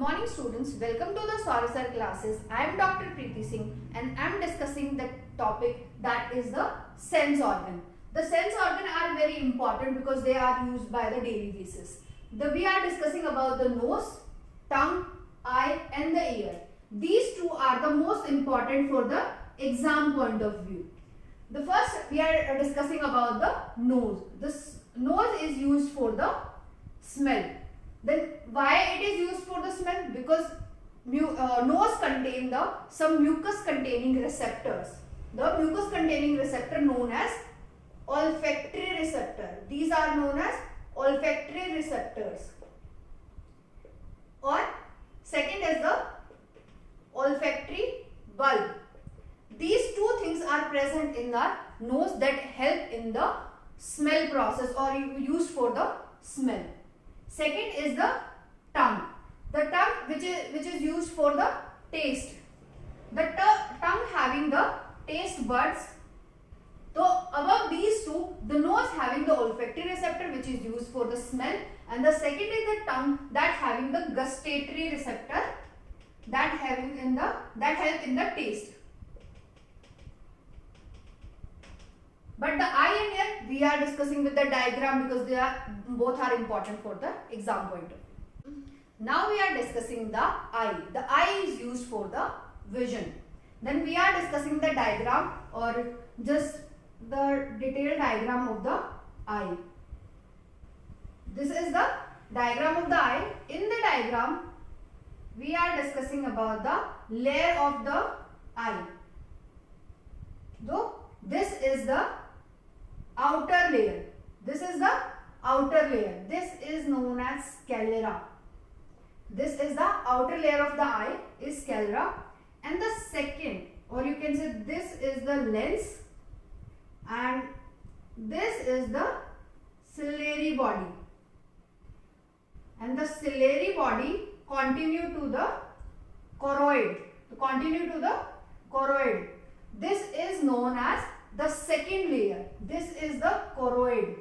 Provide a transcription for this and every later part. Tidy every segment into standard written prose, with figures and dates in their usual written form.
Good morning students, welcome to the Sorasar classes. I am Dr. Preeti Singh and I am discussing the topic that is the sense organ. The sense organ are very important because they are used by the daily basis. We are discussing about the nose, tongue, eye and the ear. These two are the most important for the exam point of view. The first we are discussing about the nose. This nose is used for the smell. Then why it is used for the smell? Because nose contain some mucus containing receptors. The mucus containing receptor known as olfactory receptor. These are known as olfactory receptors. Or second is the olfactory bulb. These two things are present in the nose that help in the smell process or used for the smell. Second is the tongue. The tongue which is used for the taste. The tongue having the taste buds. So above these two, the nose having the olfactory receptor which is used for the smell, and the second is the tongue that having the gustatory receptor that help in the taste. But the eye and ear we are discussing with the diagram because both are important for the exam point of view. Now we are discussing the eye. The eye is used for the vision. Then we are discussing the diagram or just the detailed diagram of the eye. This is the diagram of the eye. In the diagram we are discussing about the layer of the eye. So this is the outer layer. This is the outer layer. This is known as sclera. This is the outer layer of the eye is sclera, and the second, or you can say this is the lens, and this is the ciliary body, and the ciliary body continue to the choroid. This is known as the second layer. This is the choroid.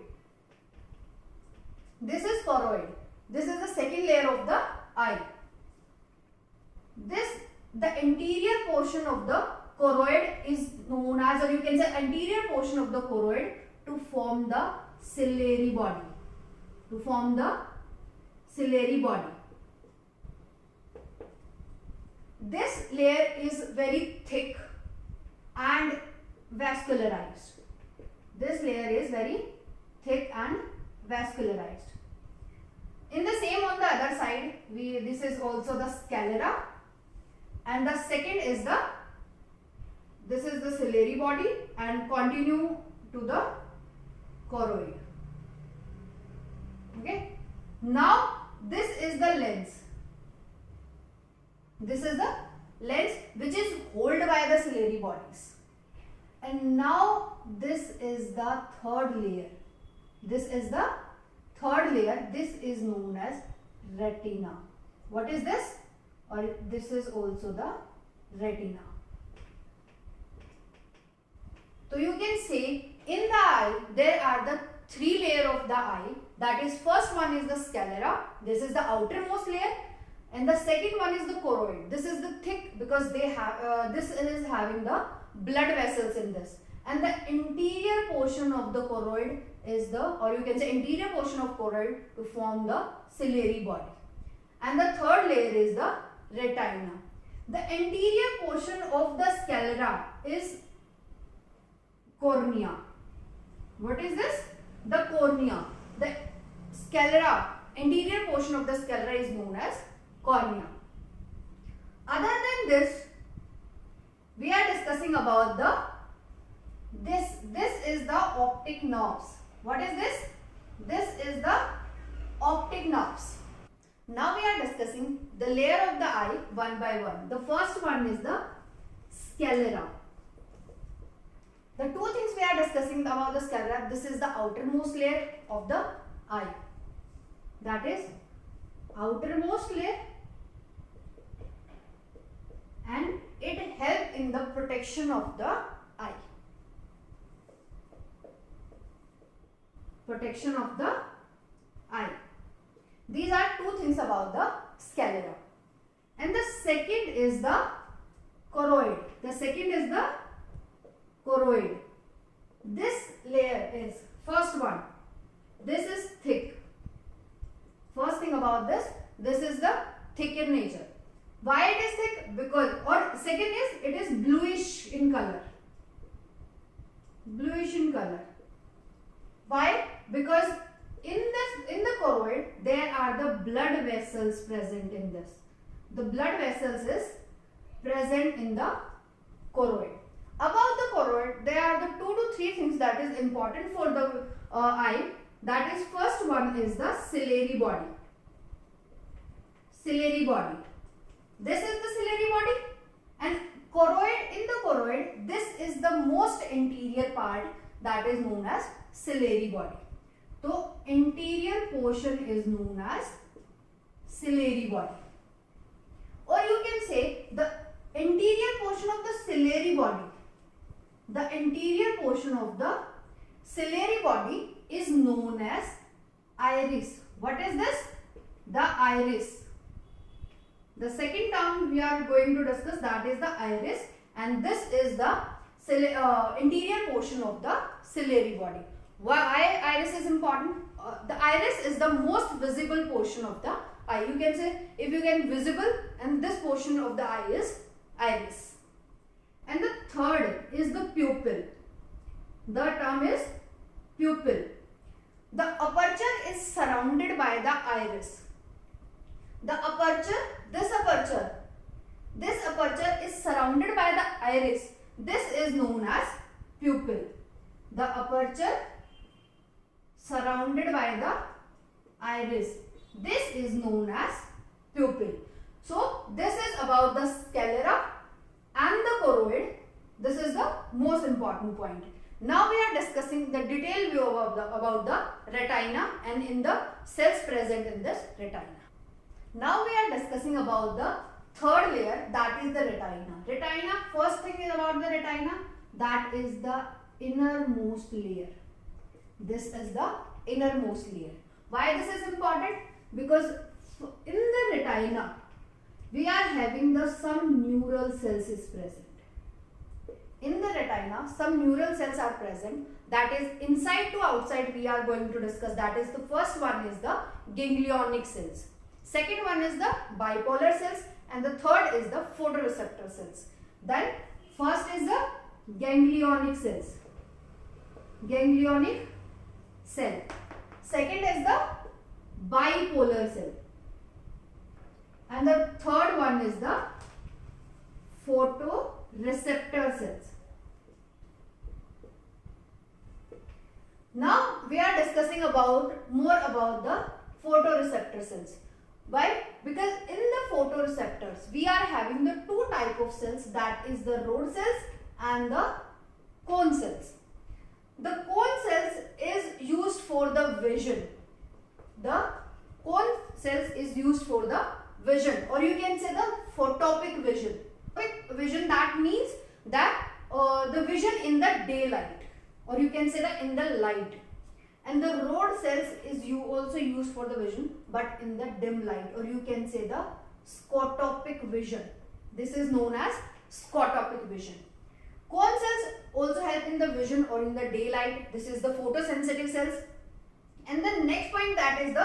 This is choroid. This is the second layer of the eye. The anterior portion of the choroid is known as, or you can say anterior portion of the choroid to form the ciliary body. This layer is very thick and vascularized. This layer is very thick and vascularized. In the same on the other side, this is also the sclera, and the second is this is the ciliary body and continue to the choroid. Okay. Now this is the lens. This is the lens which is held by the ciliary bodies. And now this is the third layer. This is the third layer. This is known as retina. What is this? Or this is also the retina. So you can say in the eye there are the three layers of the eye. That is, first one is the sclera. This is the outermost layer. And the second one is the choroid. This is the thick because they have this is having the blood vessels in this, and the interior portion of the choroid is or you can say interior portion of choroid to form the ciliary body, and the third layer is the retina. The anterior portion of the sclera is cornea. What is this? The cornea. The sclera, anterior portion of the sclera is known as cornea. Other than this, we are discussing about this is the optic nerves. What is this? This is the optic nerves. Now we are discussing the layer of the eye one by one. The first one is the sclera. The two things we are discussing about the sclera, this is the outermost layer of the eye. That is outermost layer, and it helps in the protection of the eye. Protection of the eye. These are two things about the sclera. second is the choroid. The second is the choroid. This layer is, first one, this is thick. First thing about this is the thick in nature. Why it is thick? Because, or second is, it is bluish in color. Bluish in color. Why? Because in the choroid there are the blood vessels present in this. The blood vessels is present in the choroid. About the choroid, there are the 2 to 3 things that is important for the eye. That is, first one is the ciliary body. Ciliary body. This is the ciliary body, and choroid, in the choroid, this is the most interior part that is known as ciliary body. So interior portion is known as ciliary body. Or you can say the interior portion of the ciliary body. The interior portion of the ciliary body is known as iris. What is this? The iris. The second term we are going to discuss, that is the iris, and this is the interior portion of the ciliary body. Why iris is important? The iris is the most visible portion of the eye. You can say, if you can visible, and this portion of the eye is iris. And the third is the pupil. The term is pupil. The aperture is surrounded by the iris. The aperture, this aperture is surrounded by the iris. This is known as pupil. The aperture surrounded by the iris. This is known as pupil. So this is about the sclera and the choroid. This is the most important point. Now we are discussing the detailed view about the retina and in the cells present in this retina. Now we are discussing about the third layer, that is the retina. Retina, first thing is about the retina, that is the innermost layer. This is the innermost layer. Why this is important? Because in the retina we are having the some neural cells is present. In the retina some neural cells are present, that is inside to outside we are going to discuss. That is, the first one is the ganglionic cells. Second one is the bipolar cells, and the third is the photoreceptor cells. Then first is the ganglionic cells. Ganglionic cell. Second is the bipolar cell. And the third one is the photoreceptor cells. Now we are discussing more about the photoreceptor cells. Why? Because in the photoreceptors we are having the 2 type of cells, that is the rod cells and the cone cells. The cone cells is used for the vision. The cone cells is used for the vision, or you can say the photopic vision. Photopic vision, that means that the vision in the daylight, or you can say that in the light. And the rod cells is also used for the vision, but in the dim light, or you can say the scotopic vision. This is known as scotopic vision. Cone cells also help in the vision or in the daylight. This is the photosensitive cells. And the next point, that is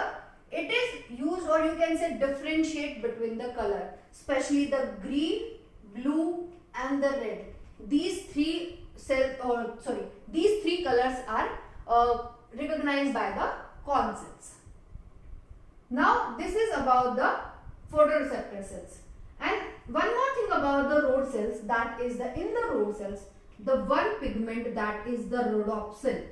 it is used, or you can say differentiate between the color, especially the green, blue and the red. These three colors are recognized by the cone cells. Now this is about the photoreceptor cells. And one more thing about the rod cells, that is in the rod cells, the one pigment, that is the rhodopsin.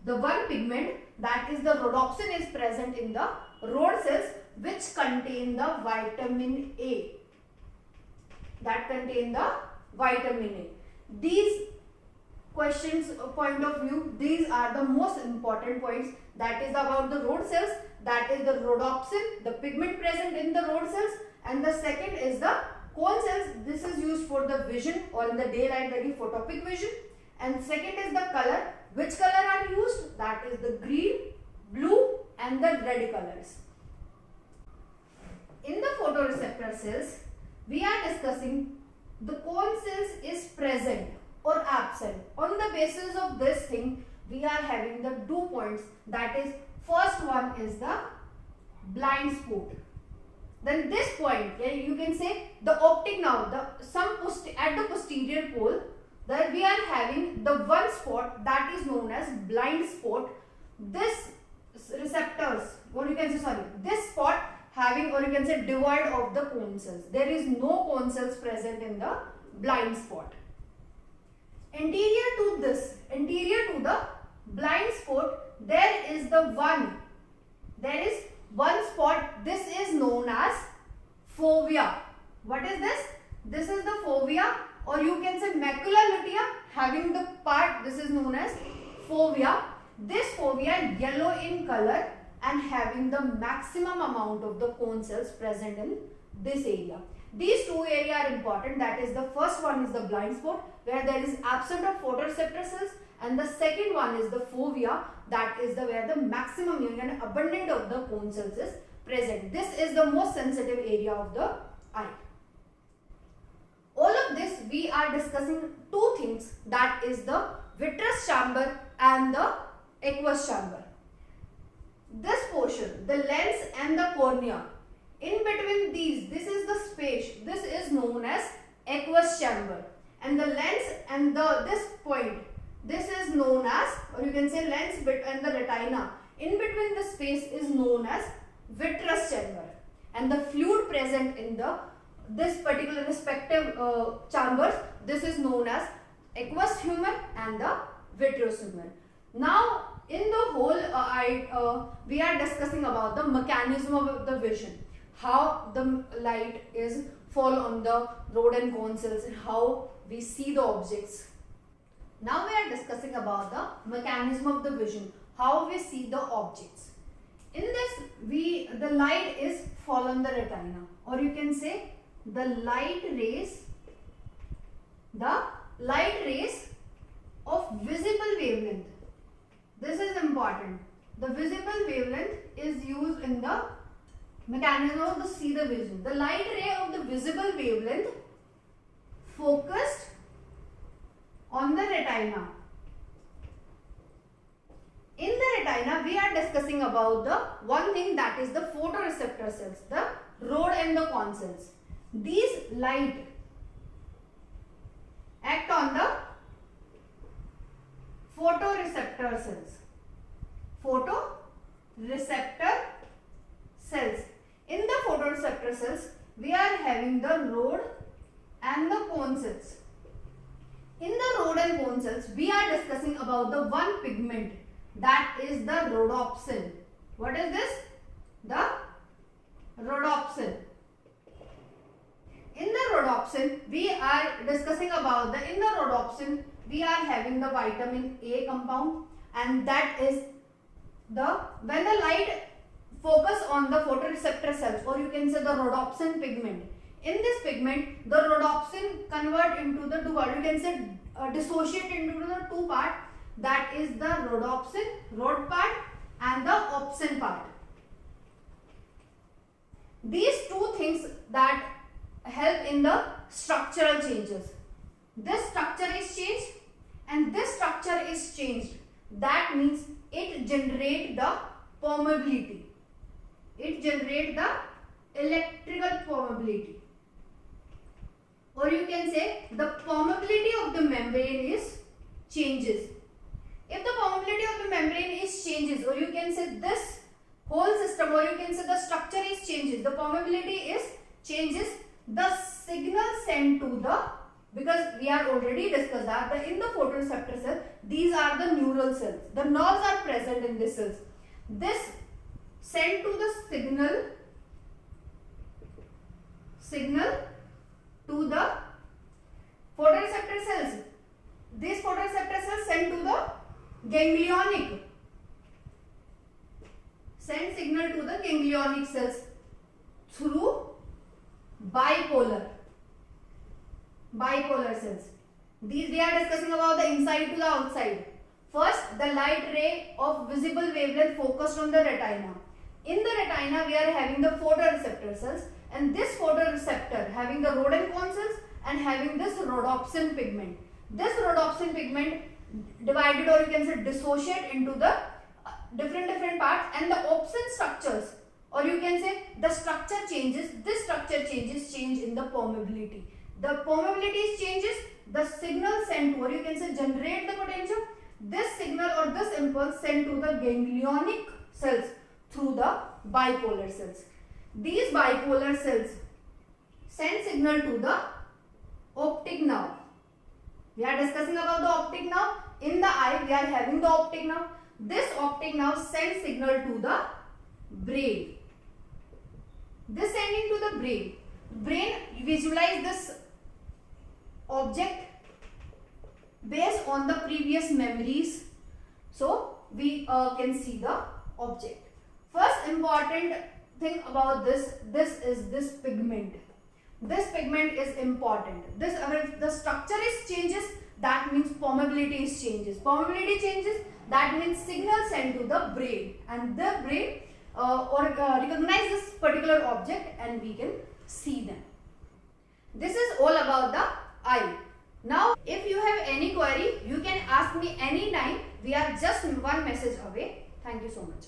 The one pigment, that is the rhodopsin, is present in the rod cells, which contain the vitamin A. That contain the vitamin A. These questions point of view, these are the most important points. That is about the rod cells, that is the rhodopsin, the pigment present in the rod cells, and the second is the cone cells. This is used for the vision or in the daylight, that is photopic vision. And second is the color. Which color are used? That is the green, blue and the red colors. In the photoreceptor cells, we are discussing the cone cells is present or absent. On the basis of this thing, we are having the 2 points. That is, first one is the blind spot. Then this point, you can say the optic nerve, at the posterior pole, that we are having the one spot that is known as blind spot. This receptors, or you can say, sorry, this spot having, or you can say, devoid of the cone cells. There is no cone cells present in the blind spot. Anterior to the blind spot, there is one spot. This is known as fovea. What is this? This is the fovea, or you can say macula lutea, having the part, this is known as fovea. This fovea yellow in color and having the maximum amount of the cone cells present in this area. These two areas are important. That is, the first one is the blind spot, where there is absence of photoreceptor cells, and the second one is the fovea, that is where the maximum union and abundant of the cone cells is present. This is the most sensitive area of the eye. All of this we are discussing two things, that is the vitreous chamber and the aqueous chamber. This portion, the lens and the cornea, in between these, this is the space, this is known as aqueous chamber, and the lens and this point, this is known as, or you can say lens bit and the retina, in between the space is known as vitreous chamber, and the fluid present in this particular respective chambers, this is known as aqueous humor and the vitreous humor. Now in the whole we are discussing about the mechanism of the vision, how the light is fall on the rod and cone cells and how we see the objects. Now we are discussing about the mechanism of the vision, how we see the objects. In this, the light is fall on the retina, or you can say the light rays of visible wavelength. This is important. The visible wavelength is used in the mechanism of the see the vision. The light ray of the visible wavelength focused on the retina. In the retina, we are discussing about the one thing, that is the photoreceptor cells, the rod and the cone cells. These light act on the photoreceptor cells. Photoreceptor cells. In the photoreceptor cells, we are having the rod and the cone cells. In the rod and cone cells, we are discussing about the one pigment, that is the rhodopsin. What is this? The rhodopsin. In the rhodopsin, we are discussing about in the rhodopsin, we are having the vitamin A compound, and that is when the light focus on the photoreceptor cells, or you can say the rhodopsin pigment. In this pigment, the rhodopsin convert into the two part, you can say dissociate into the two part, that is the rhodopsin, rod part, and the opsin part. These two things that help in the structural changes. This structure is changed and this structure is changed. That means it generates the permeability. It generates the electrical permeability. Or you can say the permeability of the membrane is changes. If the permeability of the membrane is changes, or you can say this whole system, or you can say the structure is changes, the permeability is changes, the signal sent to because we are already discussed that in the photoreceptor cell, these are the neural cells. The nerves are present in these cells. This sent to the signal to the photoreceptor cells. These photoreceptor cells send to the ganglionic. Send signal to the ganglionic cells through bipolar cells. These we are discussing about the inside to the outside. First, the light ray of visible wavelength focused on the retina. In the retina, we are having the photoreceptor cells. and this photoreceptor having the rod and cone cells and having this rhodopsin pigment. This rhodopsin pigment divided, or you can say dissociate into the different parts, and the opsin structures, or you can say the structure changes. This structure change in the permeability. The permeability changes, the signal sent to, or you can say generate the potential. This signal or this impulse sent to the ganglionic cells through the bipolar cells. These bipolar cells send signal to the optic nerve. We are discussing about the optic nerve. In the eye, we are having the optic nerve. This optic nerve sends signal to the brain. This sending to the brain. Brain visualize this object based on the previous memories. So we can see the object. First important thing about this is this pigment. This pigment is important. This, if the structure is changes, that means permeability is changes. Permeability changes, that means signal sent to the brain, and the brain recognize this particular object and we can see them. This is all about the eye. Now, if you have any query, you can ask me anytime. We are just one message away. Thank you so much.